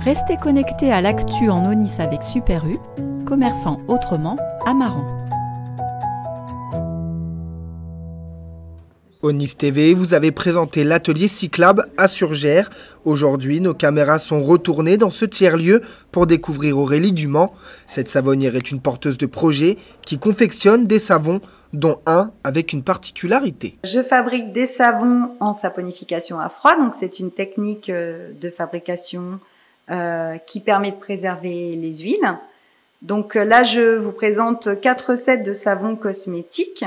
Restez connectés à l'actu en Onis avec Super U, commerçant autrement à Maran. Onis TV, vous avez présenté l'atelier cyclable à Surgères. Aujourd'hui, nos caméras sont retournées dans ce tiers-lieu pour découvrir Aurélie Dumont. Cette savonnière est une porteuse de projets qui confectionne des savons, dont un avec une particularité. Je fabrique des savons en saponification à froid, donc c'est une technique de fabrication qui permet de préserver les huiles. Donc là, je vous présente 4 sets de savons cosmétiques.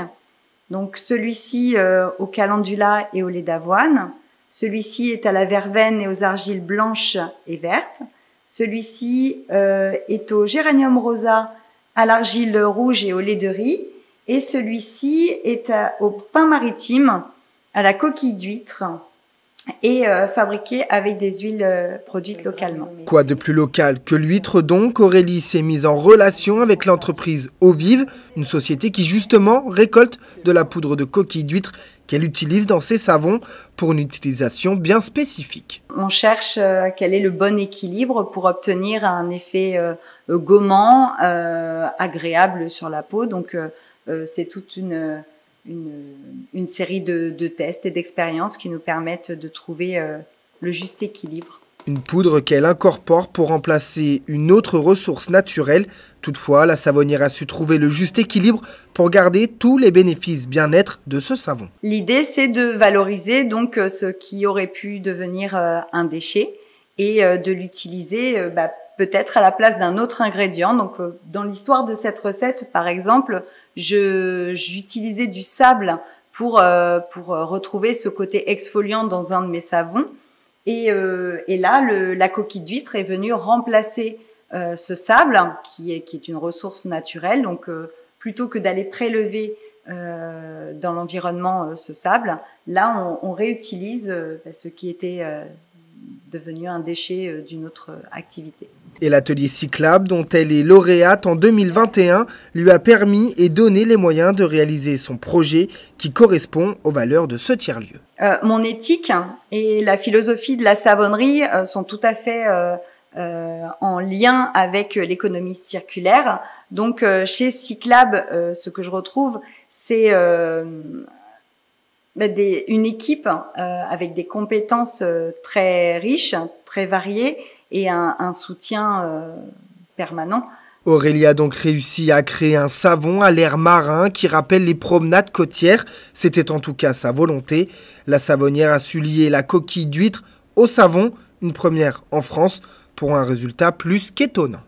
Donc celui-ci au calendula et au lait d'avoine. Celui-ci est à la verveine et aux argiles blanches et vertes. Celui-ci est au géranium rosa, à l'argile rouge et au lait de riz. Et celui-ci est au pain maritime, à la coquille d'huître et fabriqué avec des huiles produites localement. Quoi de plus local que l'huître donc? Aurélie s'est mise en relation avec l'entreprise Eau Vive, une société qui justement récolte de la poudre de coquille d'huître qu'elle utilise dans ses savons pour une utilisation bien spécifique. On cherche quel est le bon équilibre pour obtenir un effet gommant, agréable sur la peau. Donc c'est toute une série de tests et d'expériences qui nous permettent de trouver le juste équilibre. Une poudre qu'elle incorpore pour remplacer une autre ressource naturelle. Toutefois, la savonnière a su trouver le juste équilibre pour garder tous les bénéfices bien-être de ce savon. L'idée, c'est de valoriser donc ce qui aurait pu devenir un déchet et de l'utiliser peut-être à la place d'un autre ingrédient. Donc, dans l'histoire de cette recette, par exemple, j'utilisais du sable pour retrouver ce côté exfoliant dans un de mes savons. Et là, la coquille d'huître est venue remplacer ce sable, qui est une ressource naturelle. Donc, plutôt que d'aller prélever dans l'environnement ce sable, là, on réutilise ce qui était devenu un déchet d'une autre activité. Et l'atelier cyclable, dont elle est lauréate en 2021, lui a permis et donné les moyens de réaliser son projet qui correspond aux valeurs de ce tiers-lieu. Mon éthique et la philosophie de la savonnerie sont tout à fait en lien avec l'économie circulaire. Donc chez Cyclab, ce que je retrouve, c'est une équipe avec des compétences très riches, très variées, et un soutien permanent. Aurélie a donc réussi à créer un savon à l'air marin qui rappelle les promenades côtières. C'était en tout cas sa volonté. La savonnière a su lier la coquille d'huître au savon, une première en France, pour un résultat plus qu'étonnant.